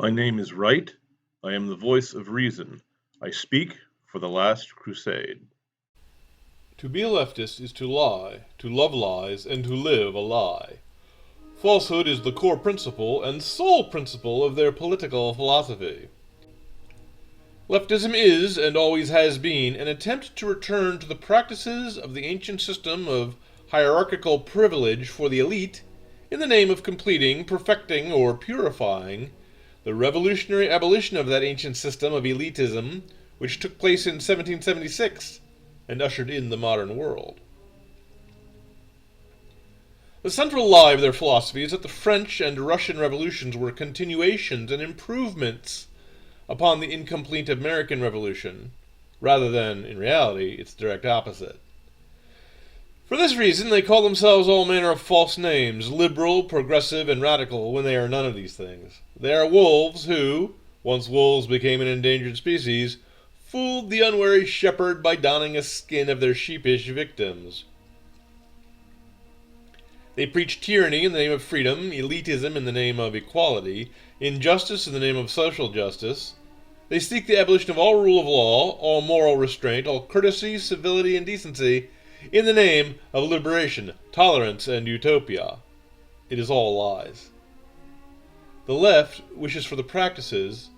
My name is Wright. I am the voice of reason. I speak for the Last Crusade. To be a leftist is to lie, to love lies, and to live a lie. Falsehood is the core principle and sole principle of their political philosophy. Leftism is, and always has been, an attempt to return to the practices of the ancient system of hierarchical privilege for the elite in the name of completing, perfecting, or purifying the revolutionary abolition of that ancient system of elitism which took place in 1776 and ushered in the modern world. The central lie of their philosophy is that the French and Russian revolutions were continuations and improvements upon the incomplete American Revolution, rather than, in reality, its direct opposite. For this reason, they call themselves all manner of false names, liberal, progressive, and radical, when they are none of these things. They are wolves who, once wolves became an endangered species, fooled the unwary shepherd by donning a skin of their sheepish victims. They preach tyranny in the name of freedom, elitism in the name of equality, injustice in the name of social justice. They seek the abolition of all rule of law, all moral restraint, all courtesy, civility, and decency, in the name of liberation, tolerance, and utopia. It is all lies. The left wishes for the practices,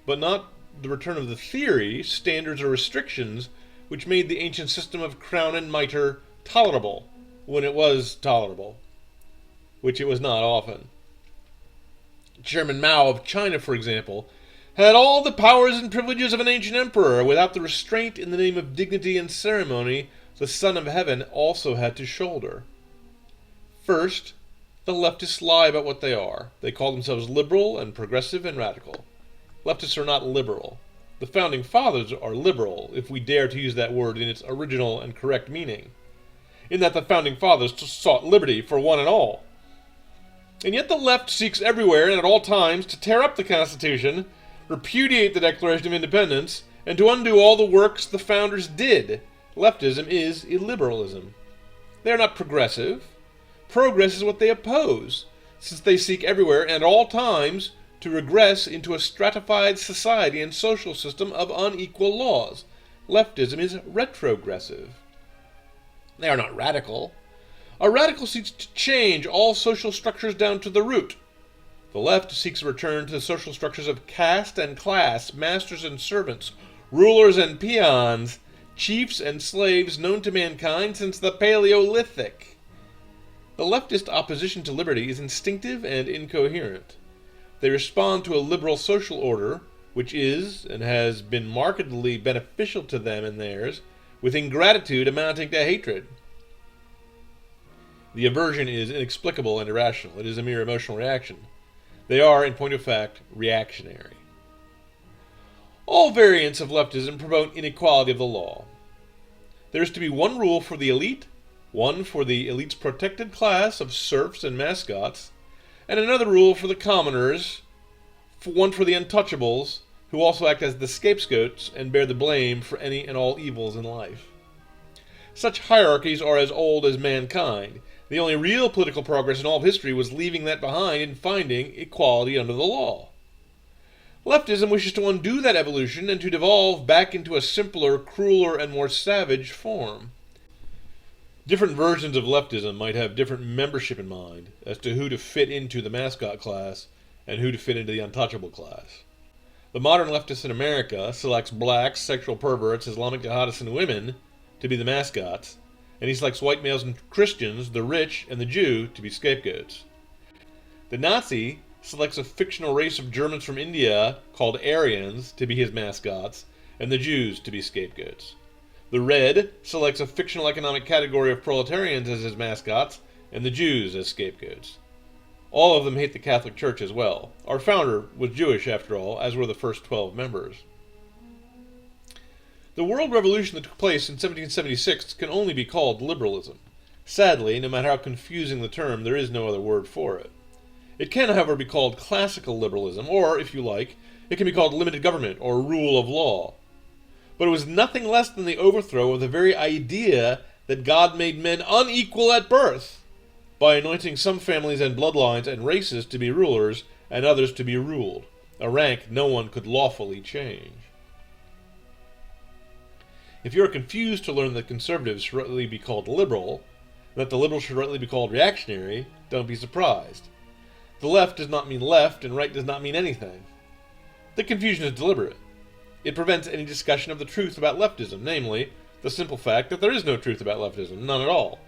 but not the return of the theory, standards, or restrictions which made the ancient system of crown and mitre tolerable, when it was tolerable, which it was not often. Chairman Mao of China, for example, had all the powers and privileges of an ancient emperor, without the restraint in the name of dignity and ceremony the Son of Heaven also had to shoulder. First, the leftists lie about what they are. They call themselves liberal and progressive and radical. Leftists are not liberal. The Founding Fathers are liberal, if we dare to use that word in its original and correct meaning, in that the Founding Fathers sought liberty for one and all. And yet the left seeks everywhere and at all times to tear up the Constitution, repudiate the Declaration of Independence, and to undo all the works the Founders did. Leftism is illiberalism. They are not progressive. Progress is what they oppose, since they seek everywhere and at all times to regress into a stratified society and social system of unequal laws. Leftism is retrogressive. They are not radical. A radical seeks to change all social structures down to the root. The left seeks a return to the social structures of caste and class, masters and servants, rulers and peons, chiefs and slaves known to mankind since the Paleolithic. The leftist opposition to liberty is instinctive and incoherent. They respond to a liberal social order, which is and has been markedly beneficial to them and theirs, with ingratitude amounting to hatred. The aversion is inexplicable and irrational. It is a mere emotional reaction. They are, in point of fact, reactionary. All variants of leftism promote inequality of the law. There is to be one rule for the elite, one for the elite's protected class of serfs and mascots, and another rule for the commoners, one for the untouchables, who also act as the scapegoats and bear the blame for any and all evils in life. Such hierarchies are as old as mankind. The only real political progress in all of history was leaving that behind and finding equality under the law. Leftism wishes to undo that evolution and to devolve back into a simpler, crueler, and more savage form. Different versions of leftism might have different membership in mind as to who to fit into the mascot class and who to fit into the untouchable class. The modern leftist in America selects blacks, sexual perverts, Islamic jihadists, and women to be the mascots, and he selects white males and Christians, the rich, and the Jew to be scapegoats. The Nazi selects a fictional race of Germans from India called Aryans to be his mascots, and the Jews to be scapegoats. The Red selects a fictional economic category of proletarians as his mascots, and the Jews as scapegoats. All of them hate the Catholic Church as well. Our founder was Jewish, after all, as were the first 12 members. The world revolution that took place in 1776 can only be called liberalism. Sadly, no matter how confusing the term, there is no other word for it. It can, however, be called classical liberalism, or, if you like, it can be called limited government or rule of law. But it was nothing less than the overthrow of the very idea that God made men unequal at birth by anointing some families and bloodlines and races to be rulers and others to be ruled. a rank no one could lawfully change. If you are confused to learn that conservatives should rightly be called liberal, and that the liberal should rightly be called reactionary, don't be surprised. The left does not mean left, and right does not mean anything. The confusion is deliberate. It prevents any discussion of the truth about leftism, namely, the simple fact that there is no truth about leftism, none at all.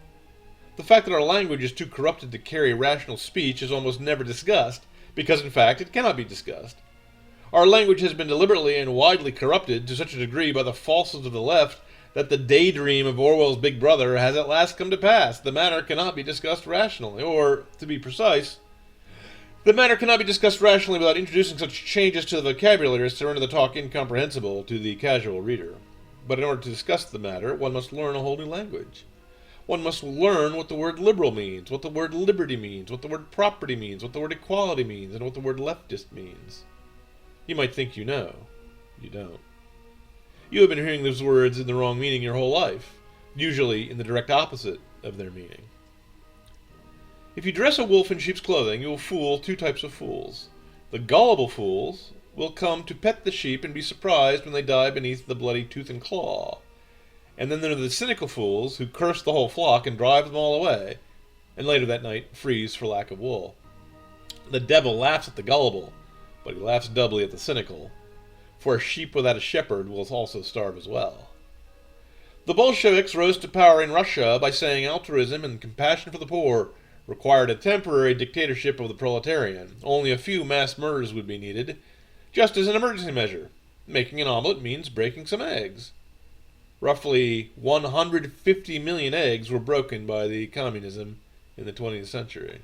The fact that our language is too corrupted to carry rational speech is almost never discussed, because in fact it cannot be discussed. Our language has been deliberately and widely corrupted to such a degree by the falsehoods of the left that the daydream of Orwell's Big Brother has at last come to pass. The matter cannot be discussed rationally, or, to be precise, the matter cannot be discussed rationally without introducing such changes to the vocabulary as to render the talk incomprehensible to the casual reader. But in order to discuss the matter, one must learn a whole new language. One must learn what the word liberal means, what the word liberty means, what the word property means, what the word equality means, and what the word leftist means. You might think you know. You don't. You have been hearing those words in the wrong meaning your whole life, usually in the direct opposite of their meaning. If you dress a wolf in sheep's clothing, you will fool two types of fools. The gullible fools will come to pet the sheep and be surprised when they die beneath the bloody tooth and claw. And then there are the cynical fools who curse the whole flock and drive them all away, and later that night freeze for lack of wool. The devil laughs at the gullible, but he laughs doubly at the cynical, for a sheep without a shepherd will also starve as well. The Bolsheviks rose to power in Russia by saying altruism and compassion for the poor required a temporary dictatorship of the proletarian. Only a few mass murders would be needed, just as an emergency measure. Making an omelet means breaking some eggs. Roughly 150 million eggs were broken by the communism in the 20th century.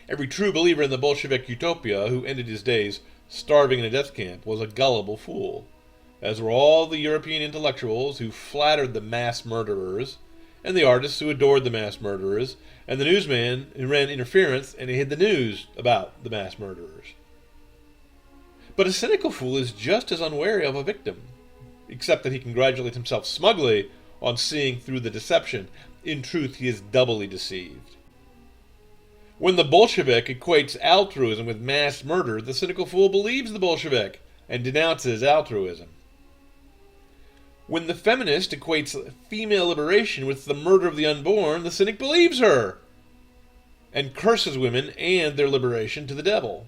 Every true believer in the Bolshevik utopia who ended his days starving in a death camp was a gullible fool, as were all the European intellectuals who flattered the mass murderers, and the artists who adored the mass murderers, and the newsman who ran interference and hid the news about the mass murderers. But a cynical fool is just as unwary of a victim, except that he congratulates himself smugly on seeing through the deception. In truth, he is doubly deceived. When the Bolshevik equates altruism with mass murder, the cynical fool believes the Bolshevik and denounces altruism. When the feminist equates female liberation with the murder of the unborn, the cynic believes her and curses women and their liberation to the devil.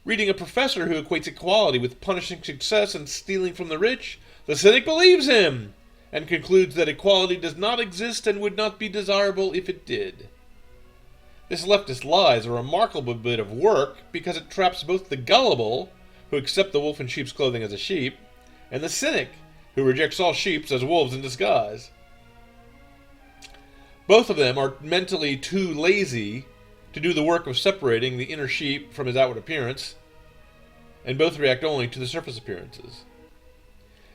Reading a professor who equates equality with punishing success and stealing from the rich, the cynic believes him and concludes that equality does not exist and would not be desirable if it did. This leftist lie is a remarkable bit of work because it traps both the gullible, who accept the wolf in sheep's clothing as a sheep, and the cynic, who rejects all sheep as wolves in disguise. Both of them are mentally too lazy to do the work of separating the inner sheep from his outward appearance, and both react only to the surface appearances.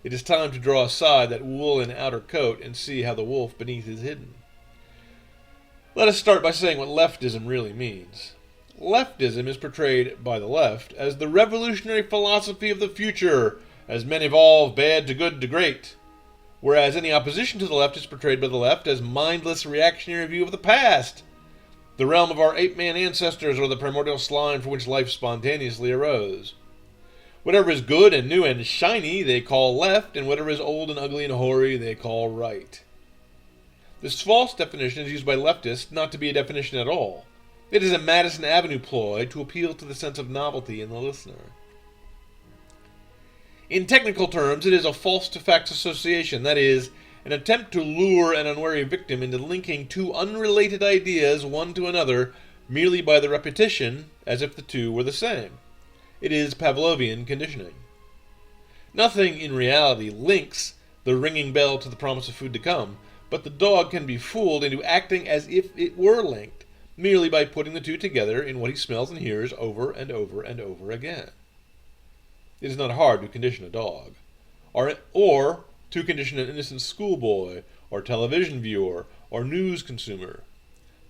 It is time to draw aside that woolen outer coat and see how the wolf beneath is hidden. Let us start by saying what leftism really means. Leftism is portrayed by the left as the revolutionary philosophy of the future, as men evolve bad to good to great, whereas any opposition to the left is portrayed by the left as mindless reactionary view of the past, the realm of our ape-man ancestors or the primordial slime from which life spontaneously arose. Whatever is good and new and shiny they call left, and whatever is old and ugly and hoary they call right. This false definition is used by leftists not to be a definition at all. It is a Madison Avenue ploy to appeal to the sense of novelty in the listener. In technical terms, it is a false-to-facts association, that is, an attempt to lure an unwary victim into linking two unrelated ideas one to another merely by the repetition, as if the two were the same. It is Pavlovian conditioning. Nothing in reality links the ringing bell to the promise of food to come, but the dog can be fooled into acting as if it were linked, merely by putting the two together in what he smells and hears over and over and over again. It is not hard to condition a dog, or to condition an innocent schoolboy, or television viewer, or news consumer.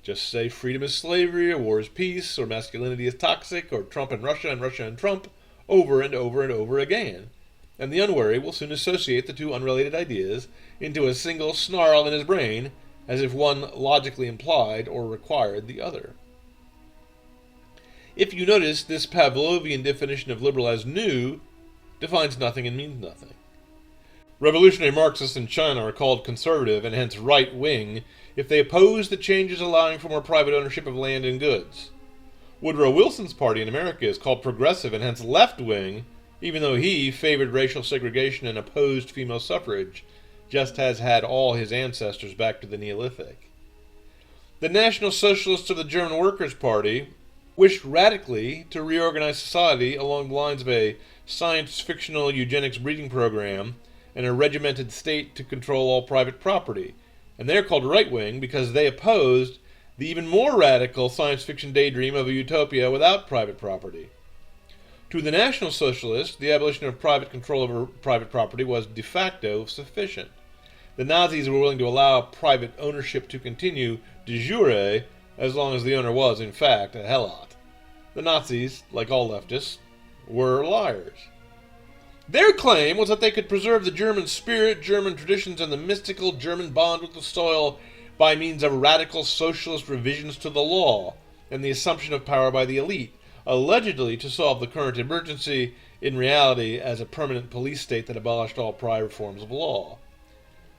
Just say freedom is slavery, or war is peace, or masculinity is toxic, or Trump and Russia and Trump, over and over and over again, and the unwary will soon associate the two unrelated ideas into a single snarl in his brain, as if one logically implied or required the other. If you notice, this Pavlovian definition of liberal as new defines nothing and means nothing. Revolutionary Marxists in China are called conservative and hence right-wing if they oppose the changes allowing for more private ownership of land and goods. Woodrow Wilson's party in America is called progressive and hence left-wing, even though he favored racial segregation and opposed female suffrage, just as had all his ancestors back to the Neolithic. The National Socialists of the German Workers' Party wished radically to reorganize society along the lines of a science-fictional eugenics breeding program and a regimented state to control all private property, and they're called right-wing because they opposed the even more radical science fiction daydream of a utopia without private property. To the National Socialists, the abolition of private control over private property was de facto sufficient. The Nazis were willing to allow private ownership to continue de jure as long as the owner was, in fact, a helot. The Nazis, like all leftists, were liars. Their claim was that they could preserve the German spirit, German traditions, and the mystical German bond with the soil by means of radical socialist revisions to the law and the assumption of power by the elite, allegedly to solve the current emergency, in reality as a permanent police state that abolished all prior forms of law.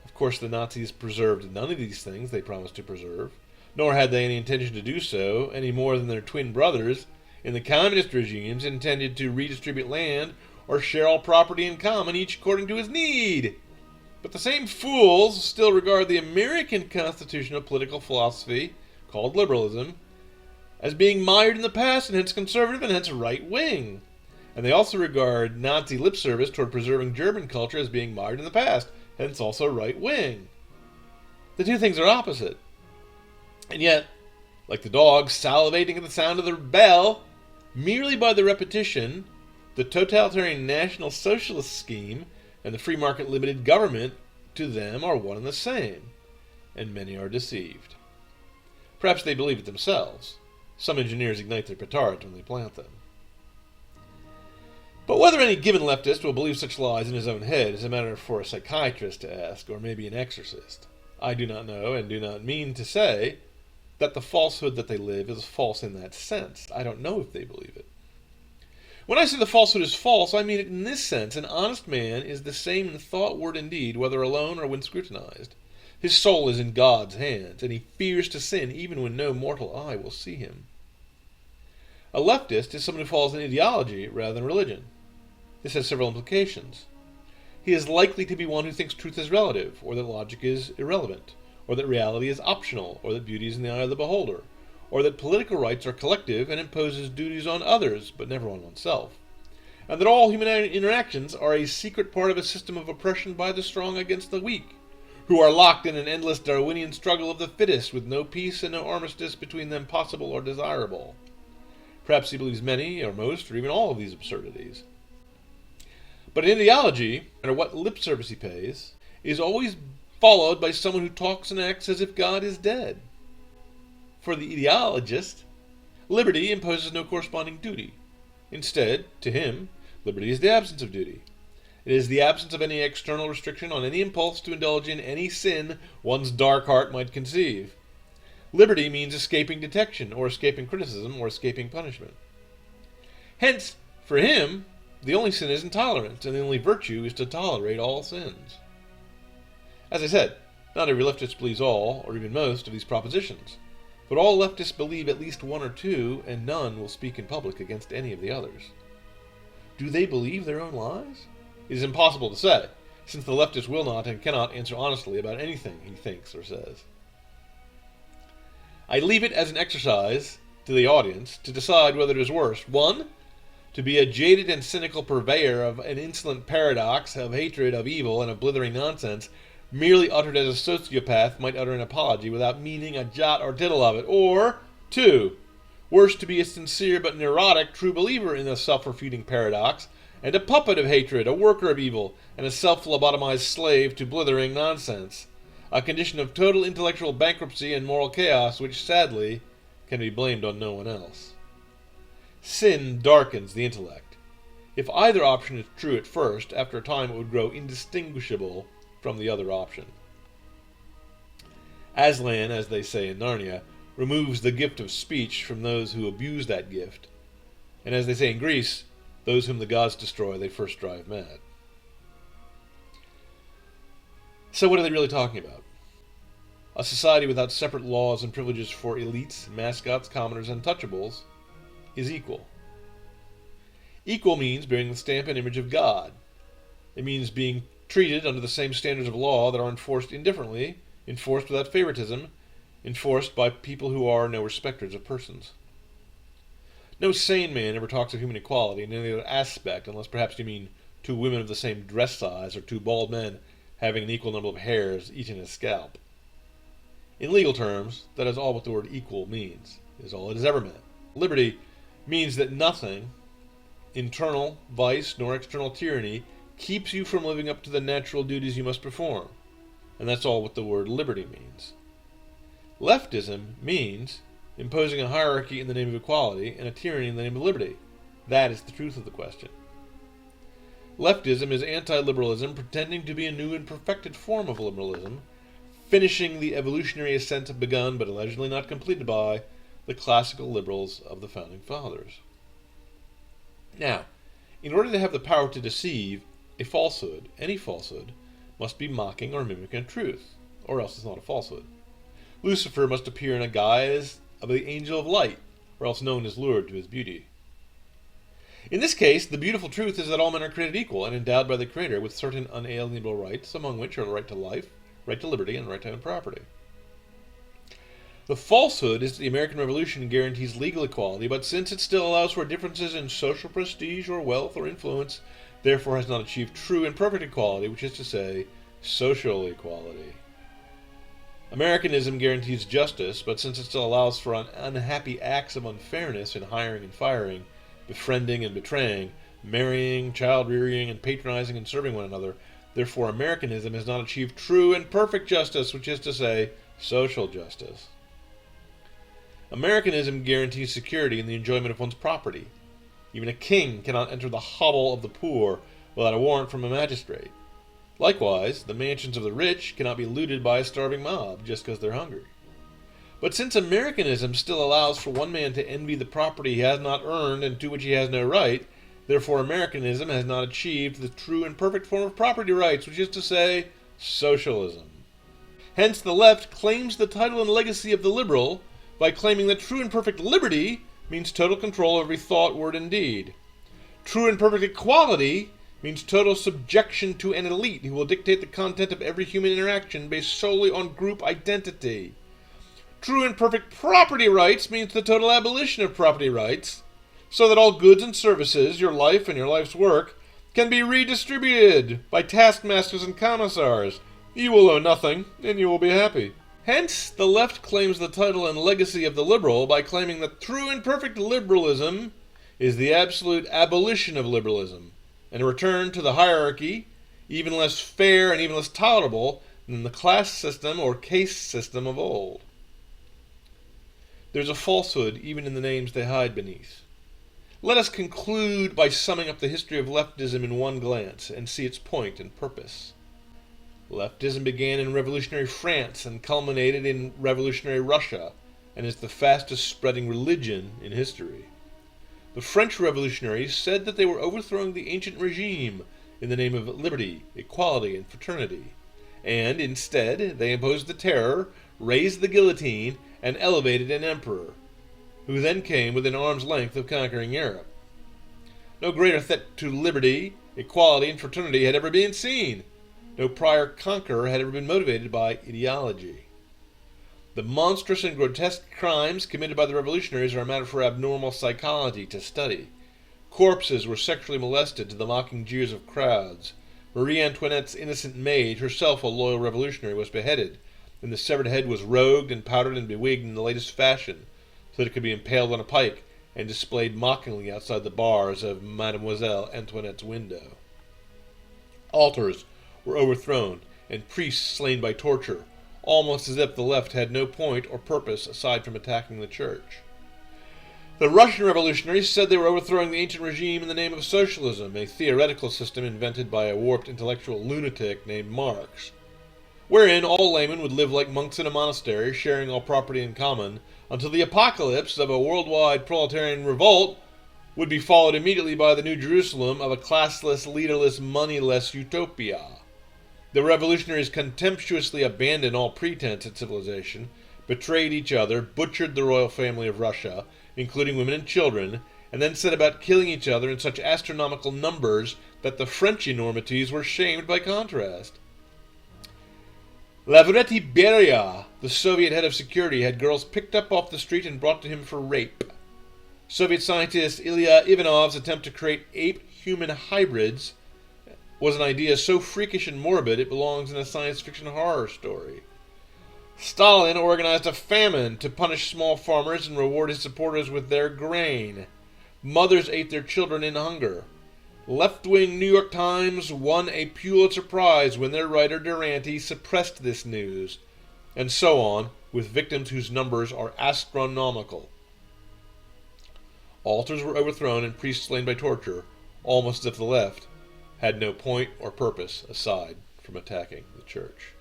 Of course, the Nazis preserved none of these things they promised to preserve, nor had they any intention to do so, any more than their twin brothers in the communist regimes intended to redistribute land or share all property in common, each according to his need. But the same fools still regard the American constitutional political philosophy, called liberalism, as being mired in the past and hence conservative and hence right-wing. And they also regard Nazi lip service toward preserving German culture as being mired in the past, hence also right-wing. The two things are opposite. And yet, like the dog salivating at the sound of the bell, merely by the repetition, the totalitarian National Socialist scheme and the free market limited government to them are one and the same, and many are deceived. Perhaps they believe it themselves. Some engineers ignite their petards when they plant them. But whether any given leftist will believe such lies in his own head is a matter for a psychiatrist to ask, or maybe an exorcist. I do not know, and do not mean to say that the falsehood that they live is false in that sense. I don't know if they believe it. When I say the falsehood is false, I mean it in this sense. An honest man is the same in thought, word, and deed, whether alone or when scrutinized. His soul is in God's hands, and he fears to sin even when no mortal eye will see him. A leftist is someone who follows an ideology rather than religion. This has several implications. He is likely to be one who thinks truth is relative, or that logic is irrelevant, or that reality is optional, or that beauty is in the eye of the beholder, or that political rights are collective and imposes duties on others, but never on oneself, and that all human interactions are a secret part of a system of oppression by the strong against the weak, who are locked in an endless Darwinian struggle of the fittest, with no peace and no armistice between them possible or desirable. Perhaps he believes many, or most, or even all of these absurdities. But an ideology, no matter what lip service he pays, is always followed by someone who talks and acts as if God is dead. For the ideologist, liberty imposes no corresponding duty. Instead, to him, liberty is the absence of duty. It is the absence of any external restriction on any impulse to indulge in any sin one's dark heart might conceive. Liberty means escaping detection, or escaping criticism, or escaping punishment. Hence, for him, the only sin is intolerance, and the only virtue is to tolerate all sins. As I said, not every leftist believes all, or even most, of these propositions. But all leftists believe at least one or two, and none will speak in public against any of the others. Do they believe their own lies? It is impossible to say, since the leftist will not and cannot answer honestly about anything he thinks or says. I leave it as an exercise to the audience to decide whether it is worse, 1, to be a jaded and cynical purveyor of an insolent paradox, of hatred, of evil, and of blithering nonsense, merely uttered as a sociopath might utter an apology without meaning a jot or tittle of it, or 2, worse, to be a sincere but neurotic true believer in a self-refuting paradox, and a puppet of hatred, a worker of evil, and a self-lobotomized slave to blithering nonsense, a condition of total intellectual bankruptcy and moral chaos which, sadly, can be blamed on no one else. Sin darkens the intellect. If either option is true at first, after a time it would grow indistinguishable from the other option. Aslan, as they say in Narnia, removes the gift of speech from those who abuse that gift, And as they say in Greece, those whom the gods destroy, they first drive mad. So what are they really talking about? A society without separate laws and privileges for elites, mascots, commoners, and untouchables is equal. Equal means bearing the stamp and image of God. It means being treated under the same standards of law that are enforced indifferently, enforced without favoritism, enforced by people who are no respecters of persons. No sane man ever talks of human equality in any other aspect, unless perhaps you mean two women of the same dress size or two bald men having an equal number of hairs each in his scalp. In legal terms, that is all what the word equal means, is all it has ever meant. Liberty means that nothing, internal vice nor external tyranny, keeps you from living up to the natural duties you must perform. And that's all what the word liberty means. Leftism means imposing a hierarchy in the name of equality and a tyranny in the name of liberty. That is the truth of the question. Leftism is anti-liberalism pretending to be a new and perfected form of liberalism, finishing the evolutionary ascent begun but allegedly not completed by the classical liberals of the Founding Fathers. Now, in order to have the power to deceive, a falsehood, any falsehood, must be mocking or mimicking truth, or else it's not a falsehood. Lucifer must appear in a guise of the angel of light, or else no one is lured to his beauty. In this case, the beautiful truth is that all men are created equal and endowed by the Creator with certain unalienable rights, among which are the right to life, right to liberty, and right to own property. The falsehood is that the American Revolution guarantees legal equality, but since it still allows for differences in social prestige or wealth or influence, therefore has not achieved true and perfect equality, which is to say, social equality. Americanism guarantees justice, but since it still allows for unhappy acts of unfairness in hiring and firing, befriending and betraying, marrying, child-rearing, and patronizing and serving one another, therefore Americanism has not achieved true and perfect justice, which is to say, social justice. Americanism guarantees security in the enjoyment of one's property. Even a king cannot enter the hovel of the poor without a warrant from a magistrate. Likewise, the mansions of the rich cannot be looted by a starving mob just because they're hungry. But since Americanism still allows for one man to envy the property he has not earned and to which he has no right, therefore Americanism has not achieved the true and perfect form of property rights, which is to say, socialism. Hence the left claims the title and legacy of the liberal by claiming that true and perfect liberty means total control of every thought, word, and deed. True and perfect equality means total subjection to an elite who will dictate the content of every human interaction based solely on group identity. True and perfect property rights means the total abolition of property rights, so that all goods and services, your life and your life's work, can be redistributed by taskmasters and commissars. You will owe nothing, and you will be happy. Hence, the left claims the title and legacy of the liberal by claiming that true and perfect liberalism is the absolute abolition of liberalism, and a return to the hierarchy, even less fair and even less tolerable than the class system or caste system of old. There's a falsehood even in the names they hide beneath. Let us conclude by summing up the history of leftism in one glance and see its point and purpose. Leftism began in revolutionary France and culminated in revolutionary Russia, and is the fastest spreading religion in history. The French revolutionaries said that they were overthrowing the ancient regime in the name of liberty, equality, and fraternity, and instead they imposed the terror, raised the guillotine, and elevated an emperor, who then came within arm's length of conquering Europe. No greater threat to liberty, equality, and fraternity had ever been seen. No prior conqueror had ever been motivated by ideology. The monstrous and grotesque crimes committed by the revolutionaries are a matter for abnormal psychology to study. Corpses were sexually molested to the mocking jeers of crowds. Marie Antoinette's innocent maid, herself a loyal revolutionary, was beheaded, and the severed head was rogued and powdered and bewigged in the latest fashion, so that it could be impaled on a pike and displayed mockingly outside the bars of Mademoiselle Antoinette's window. Altars were overthrown, and priests slain by torture, almost as if the left had no point or purpose aside from attacking the church. The Russian revolutionaries said they were overthrowing the ancient regime in the name of socialism, a theoretical system invented by a warped intellectual lunatic named Marx, wherein all laymen would live like monks in a monastery, sharing all property in common, until the apocalypse of a worldwide proletarian revolt would be followed immediately by the New Jerusalem of a classless, leaderless, moneyless utopia. The revolutionaries contemptuously abandoned all pretense at civilization, betrayed each other, butchered the royal family of Russia, including women and children, and then set about killing each other in such astronomical numbers that the French enormities were shamed by contrast. Lavrenti Beria, the Soviet head of security, had girls picked up off the street and brought to him for rape. Soviet scientist Ilya Ivanov's attempt to create ape-human hybrids was an idea so freakish and morbid it belongs in a science fiction horror story. Stalin organized a famine to punish small farmers and reward his supporters with their grain. Mothers ate their children in hunger. Left-wing New York Times won a Pulitzer Prize when their writer Durante suppressed this news. And so on, with victims whose numbers are astronomical. Altars were overthrown and priests slain by torture, almost as if the left had no point or purpose aside from attacking the church.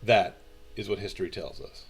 That is what history tells us.